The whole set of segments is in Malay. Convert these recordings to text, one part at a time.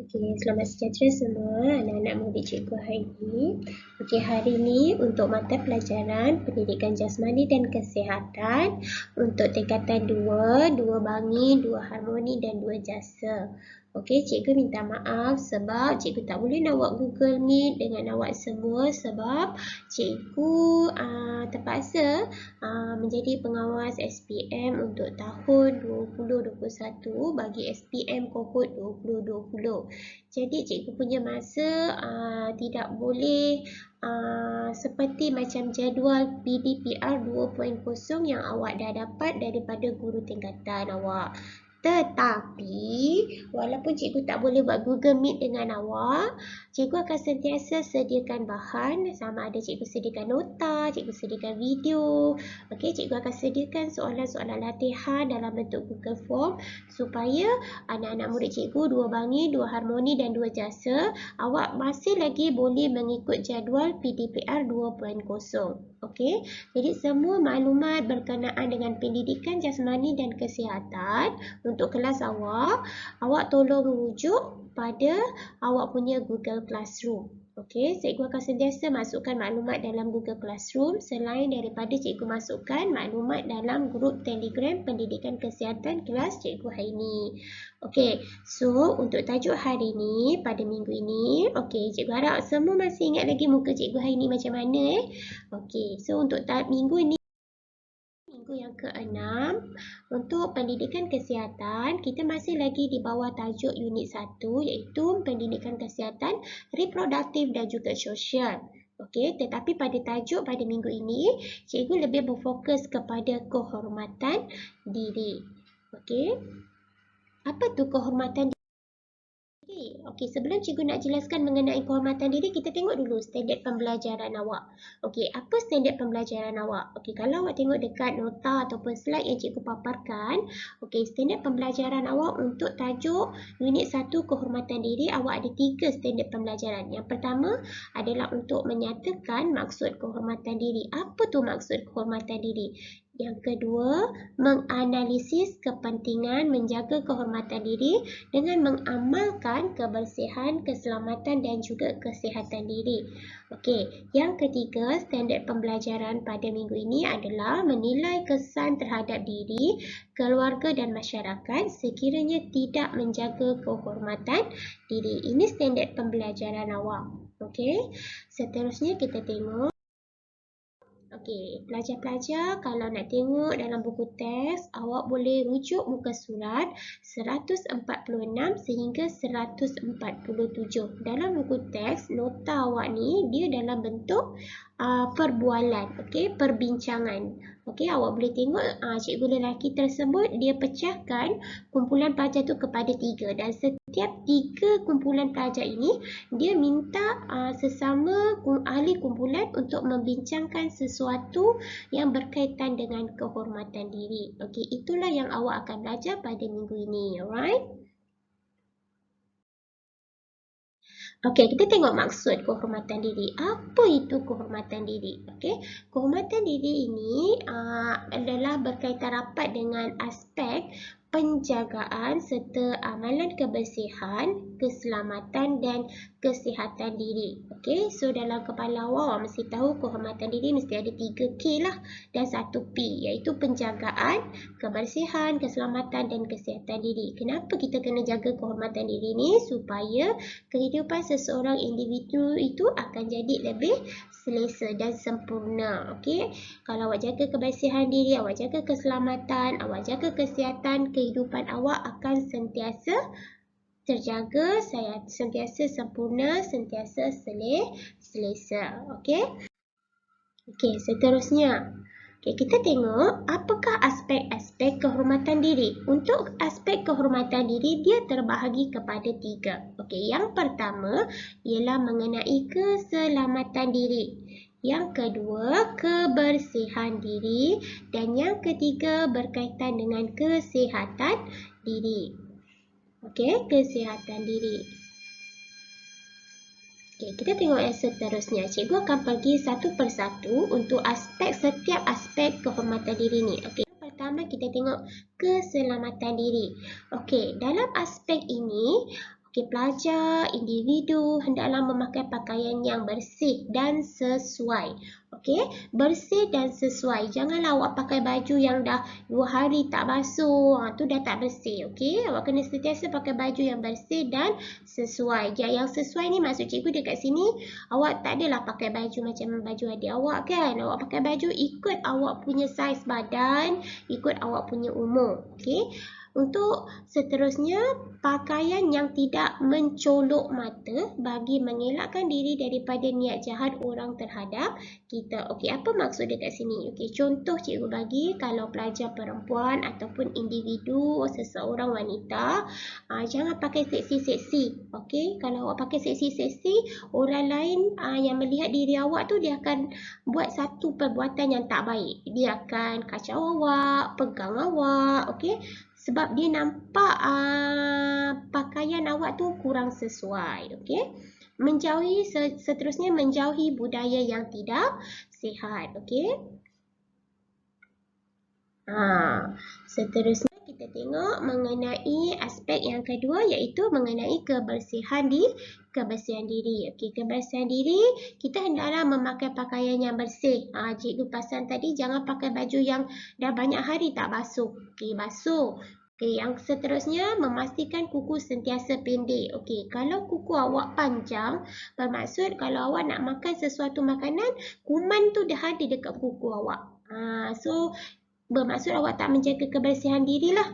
Okey, selamat sejahtera semua anak-anak murid cikgu hari ini. Okey, hari ini untuk mata pelajaran Pendidikan Jasmani dan Kesihatan untuk tingkatan 2, 2 Bangi, 2 Harmoni dan 2 Jasa. Okey, cikgu minta maaf sebab cikgu tak boleh nak buat Google Meet dengan awak semua sebab cikgu terpaksa menjadi pengawas SPM untuk tahun 2021 bagi SPM kohort 2020. Jadi cikgu punya masa tidak boleh seperti macam jadual PDPR 2.0 yang awak dah dapat daripada guru tingkatan awak. Tetapi walaupun cikgu tak boleh buat Google Meet dengan awak, cikgu akan sentiasa sediakan bahan, sama ada cikgu sediakan nota, cikgu sediakan video. Okey, cikgu akan sediakan soalan-soalan latihan dalam bentuk Google Form supaya anak-anak murid cikgu 2 Bangi, 2 Harmoni dan 2 Jasa, awak masih lagi boleh mengikut jadual PDPR 2.0. Okey, jadi semua maklumat berkenaan dengan pendidikan jasmani dan kesihatan untuk kelas awak tolong rujuk pada awak punya Google Classroom. Okey, cikgu akan sentiasa masukkan maklumat dalam Google Classroom selain daripada cikgu masukkan maklumat dalam grup Telegram Pendidikan Kesihatan kelas cikgu hari ini. Okey, so untuk tajuk hari ini pada minggu ini, okey, cikgu harap semua masih ingat lagi muka cikgu hari ini macam mana Okey, so untuk minggu ini, minggu yang ke-6 untuk pendidikan kesihatan, kita masih lagi di bawah tajuk unit 1 iaitu pendidikan kesihatan reproduktif dan juga sosial. Okey, tetapi pada tajuk pada minggu ini, cikgu lebih berfokus kepada kehormatan diri. Okey. Apa tu kehormatan diri? Okey, sebelum cikgu nak jelaskan mengenai kehormatan diri, kita tengok dulu standard pembelajaran awak. Okey, apa standard pembelajaran awak? Okey, kalau awak tengok dekat nota ataupun slide yang cikgu paparkan, okey, standard pembelajaran awak untuk tajuk unit 1 kehormatan diri, awak ada 3 standard pembelajaran. Yang pertama adalah untuk menyatakan maksud kehormatan diri. Apa tu maksud kehormatan diri? Yang kedua, menganalisis kepentingan menjaga kehormatan diri dengan mengamalkan kebersihan, keselamatan dan juga kesihatan diri. Okey, yang ketiga, standard pembelajaran pada minggu ini adalah menilai kesan terhadap diri, keluarga dan masyarakat sekiranya tidak menjaga kehormatan diri. Ini standard pembelajaran awak. Okey, seterusnya kita tengok. Okey, pelajar-pelajar kalau nak tengok dalam buku teks, awak boleh rujuk muka surat 146 sehingga 147. Dalam buku teks, nota awak ni dia dalam bentuk perbualan, okey, perbincangan. Okey, awak boleh tengok cikgu lelaki tersebut dia pecahkan kumpulan pelajar tu kepada 3 dan setiap 3 kumpulan pelajar ini dia minta sesama ahli kumpulan untuk membincangkan sesuatu yang berkaitan dengan kehormatan diri. Okey, itulah yang awak akan belajar pada minggu ini, alright? Okey, kita tengok maksud kehormatan diri. Apa itu kehormatan diri? Okey, kehormatan diri ini adalah berkaitan rapat dengan aspek penjagaan serta amalan kebersihan, keselamatan dan kesihatan diri. Okey, so dalam kepala awak mesti tahu kehormatan diri mesti ada 3K lah dan 1P iaitu penjagaan, kebersihan, keselamatan dan kesihatan diri. Kenapa kita kena jaga kehormatan diri ni? Supaya kehidupan seseorang individu itu akan jadi lebih selesa dan sempurna. Okey, kalau awak jaga kebersihan diri, awak jaga keselamatan, awak jaga kesihatan, kehidupan awak akan sentiasa terjaga, sentiasa sempurna, sentiasa selesa. Okey. Okey, seterusnya. Okay, kita tengok apakah aspek-aspek kehormatan diri. Untuk aspek kehormatan diri, dia terbahagi kepada 3. Okey, yang pertama ialah mengenai keselamatan diri. Yang kedua, kebersihan diri. Dan yang ketiga, berkaitan dengan kesihatan diri. Okey, kesihatan diri. Okay, kita tengok yang seterusnya. Cikgu akan pergi satu persatu untuk setiap aspek kehormatan diri ni. Okay, pertama kita tengok keselamatan diri. Okey, dalam aspek ini, Okey, pelajar, individu hendaklah memakai pakaian yang bersih dan sesuai. Okey, bersih dan sesuai. Janganlah awak pakai baju yang dah 2 hari tak basuh. Tu dah tak bersih. Okey, awak kena sentiasa pakai baju yang bersih dan sesuai. Yang sesuai ni maksud cikgu dekat sini, awak tak adalah pakai baju macam baju adik awak kan. Awak pakai baju ikut awak punya saiz badan, ikut awak punya umur. Okey. Untuk seterusnya, pakaian yang tidak mencolok mata bagi mengelakkan diri daripada niat jahat orang terhadap kita. Okey, apa maksud dekat sini? Okey, contoh cikgu bagi kalau pelajar perempuan ataupun individu seseorang wanita, jangan pakai seksi-seksi. Okey, kalau awak pakai seksi-seksi, orang lain yang melihat diri awak tu dia akan buat satu perbuatan yang tak baik. Dia akan kacau awak, pegang awak, okey? Sebab dia nampak pakaian awak tu kurang sesuai. Okey. Seterusnya menjauhi budaya yang tidak sihat. Okey. Seterusnya kita tengok mengenai aspek yang kedua iaitu mengenai kebersihan diri. Okey, kebersihan diri, kita hendaklah memakai pakaian yang bersih. Cikgu pasal tadi jangan pakai baju yang dah banyak hari tak basuh. Okey, basuh. Okey, yang seterusnya memastikan kuku sentiasa pendek. Okey, kalau kuku awak panjang, bermaksud kalau awak nak makan sesuatu makanan, kuman tu dah ada dekat kuku awak. So bermaksud awak tak menjaga kebersihan diri lah.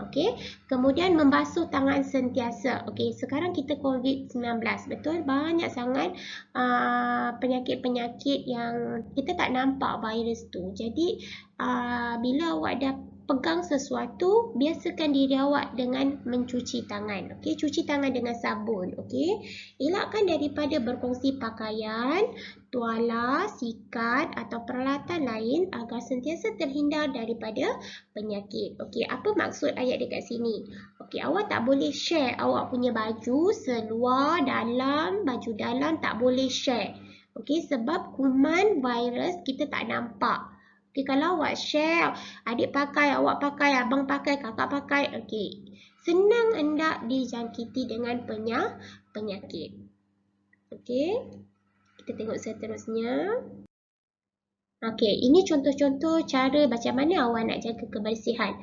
Okey. Kemudian membasuh tangan sentiasa. Okey, sekarang kita COVID-19. Betul, banyak sangat penyakit-penyakit yang kita tak nampak virus tu. Jadi, bila awak dah pegang sesuatu, biasakan diri awak dengan mencuci tangan. Okey, cuci tangan dengan sabun. Okey, elakkan daripada berkongsi pakaian, tuala, sikat atau peralatan lain agar sentiasa terhindar daripada penyakit. Okey, apa maksud ayat dekat sini? Okey, awak tak boleh share awak punya baju seluar, dalam, baju dalam tak boleh share. Okey, sebab kuman virus kita tak nampak. Okey, kalau awak share, adik pakai, awak pakai, abang pakai, kakak pakai, okey, senang hendak dijangkiti dengan penyakit. Okey, kita tengok seterusnya. Okey, ini contoh-contoh cara macam mana awak nak jaga kebersihan.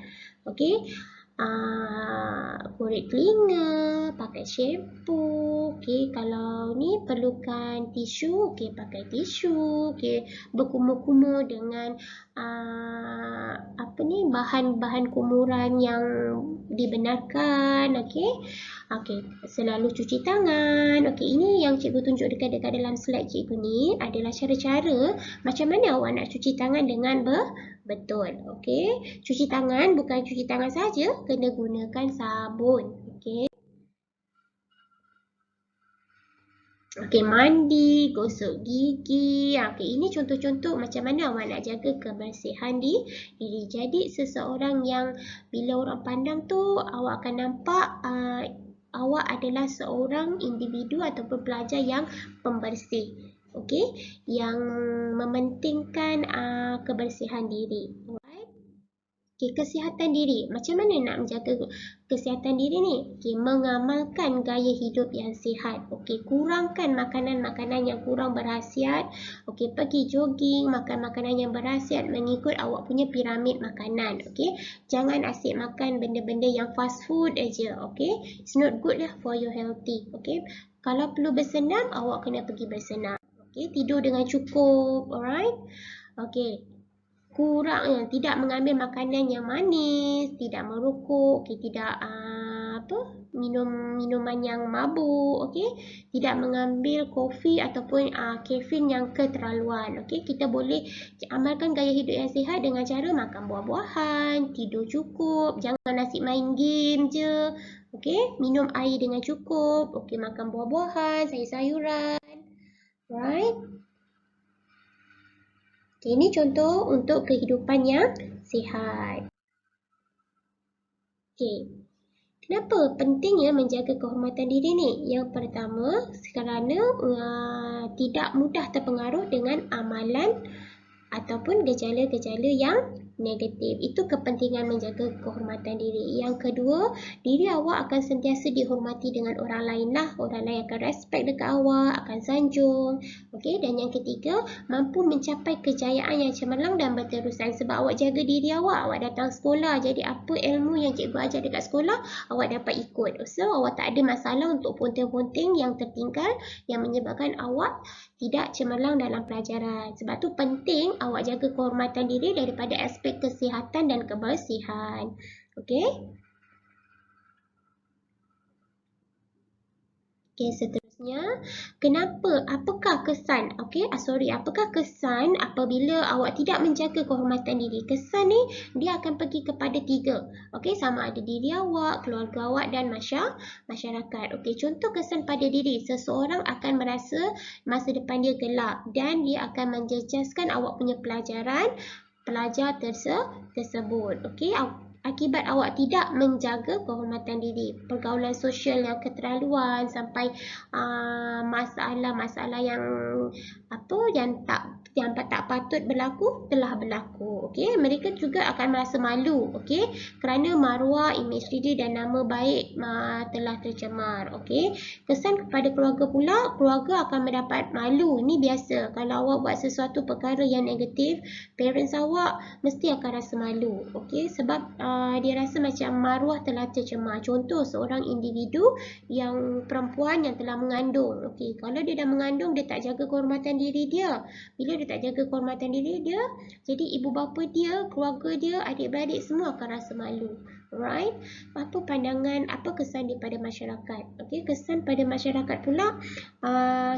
Okey, korek telinga, pakai shampoo. Okey, kalau ni perlukan tisu, okey pakai tisu. Okey, berkumur-kumur dengan bahan-bahan kumuran yang dibenarkan. Okey. Okey, selalu cuci tangan. Okey, ini yang cikgu tunjuk dekat dalam slide cikgu ni adalah cara-cara macam mana awak nak cuci tangan dengan betul. Okey, cuci tangan bukan cuci tangan saja, kena gunakan sabun. Okey. Okey, mandi, gosok gigi. Okey, ini contoh-contoh macam mana awak nak jaga kebersihan diri. Jadi, seseorang yang bila orang pandang tu, awak akan nampak awak adalah seorang individu ataupun pelajar yang pembersih. Okey, yang mementingkan kebersihan diri. Okey, kesihatan diri. Macam mana nak menjaga kesihatan diri ni? Okey, mengamalkan gaya hidup yang sihat. Okey, kurangkan makanan-makanan yang kurang berkhasiat. Okey, pergi jogging, makan makanan yang berkhasiat mengikut awak punya piramid makanan. Okey, jangan asyik makan benda-benda yang fast food aja. Okey, it's not good lah for your healthy. Okey, kalau perlu bersenam, awak kena pergi bersenam. Okey, tidur dengan cukup. Alright? Okey. Tidak mengambil makanan yang manis, tidak merokok, tidak minum minuman yang mabuk, tidak mengambil kopi ataupun kafein yang keterlaluan. Kita boleh amalkan gaya hidup yang sihat dengan cara makan buah-buahan, tidur cukup, jangan asyik main game je. Minum air dengan cukup, makan buah-buahan, sayur-sayuran. Right? Ini contoh untuk kehidupan yang sihat. Kenapa pentingnya menjaga kehormatan diri ni? Yang pertama, kerana tidak mudah terpengaruh dengan amalan ataupun gejala-gejala yang negatif. Itu kepentingan menjaga kehormatan diri. Yang kedua, diri awak akan sentiasa dihormati dengan orang lain lah. Orang lain akan respect dekat awak, akan sanjung. Okey, dan yang ketiga, mampu mencapai kejayaan yang cemerlang dan berterusan. Sebab awak jaga diri awak, awak datang sekolah. Jadi apa ilmu yang cikgu ajar dekat sekolah, awak dapat ikut. So, awak tak ada masalah untuk ponteng-ponteng yang tertinggal yang menyebabkan awak tidak cemerlang dalam pelajaran. Sebab tu penting awak jaga kehormatan diri daripada aspek kesihatan dan kebersihan. Okey? Okey, seterusnya, apakah kesan, apakah kesan apabila awak tidak menjaga kehormatan diri? Kesan ni, dia akan pergi kepada 3. Okey, sama ada diri awak, keluarga awak dan masyarakat. Okey, contoh kesan pada diri, seseorang akan merasa masa depan dia gelap dan dia akan menjejaskan awak punya pelajar tersebut. Okey, akibat awak tidak menjaga kehormatan diri, pergaulan sosial yang keterlaluan sampai masalah-masalah yang tak patut berlaku telah berlaku. Okey, mereka juga akan merasa malu, okey, kerana maruah, imej diri dan nama baik telah tercemar. Okey, kesan kepada keluarga pula, keluarga akan mendapat malu. Ini biasa, kalau awak buat sesuatu perkara yang negatif, parents awak mesti akan rasa malu. Okey, sebab dia rasa macam maruah telah tercemar. Contoh, seorang individu yang perempuan yang telah mengandung. Okey, kalau dia dah mengandung, dia tak jaga kehormatan diri dia. Bila dia tak jaga kehormatan diri dia, jadi ibu bapa dia, keluarga dia, adik-beradik semua akan rasa malu. Alright? Apa pandangan, apa kesan daripada masyarakat? Okey, kesan pada masyarakat pula,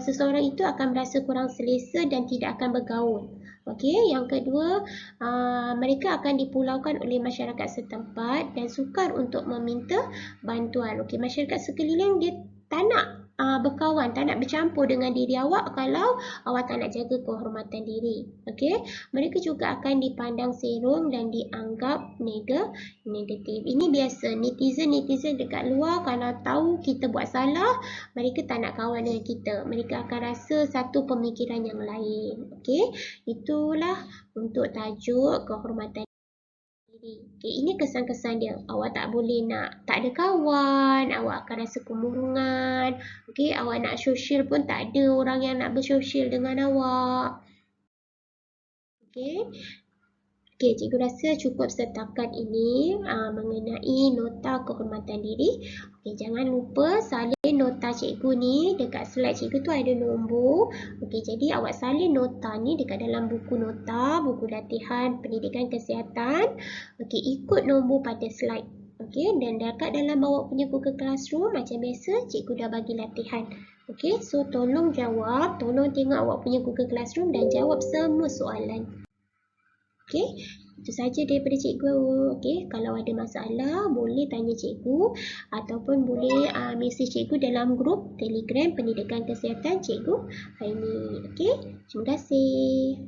seseorang itu akan merasa kurang selesa dan tidak akan bergaul. Okey, yang kedua, mereka akan dipulaukan oleh masyarakat setempat dan sukar untuk meminta bantuan. Okey, masyarakat sekeliling dia tak nak berkawan, tak nak bercampur dengan diri awak kalau awak tak nak jaga kehormatan diri. Okey, mereka juga akan dipandang serong dan dianggap negatif. Ini biasa, netizen dekat luar kalau tahu kita buat salah, mereka tak nak kawan dengan kita. Mereka akan rasa satu pemikiran yang lain. Okey, itulah untuk tajuk kehormatan diri. Okay, ini kesan-kesan dia. Awak tak boleh tak ada kawan, awak akan rasa kemurungan. Okay, awak nak sosial pun tak ada orang yang nak bersosial dengan awak. Okay. Okay, cikgu rasa cukup setakat ini mengenai nota kehormatan diri. Okay, jangan lupa salin nota cikgu ni. Dekat slide cikgu tu ada nombor. Okay, jadi awak salin nota ni dekat dalam buku nota, buku latihan pendidikan kesihatan. Okay, ikut nombor pada slide. Okay, dan dekat dalam awak punya Google Classroom, macam biasa, cikgu dah bagi latihan. Okay, so tolong jawab, tolong tengok awak punya Google Classroom dan jawab semua soalan. Okey, itu saja daripada cikgu. Okey, kalau ada masalah boleh tanya cikgu ataupun boleh mesej cikgu dalam grup Telegram Pendidikan Kesihatan Cikgu Haini. Okey, terima kasih.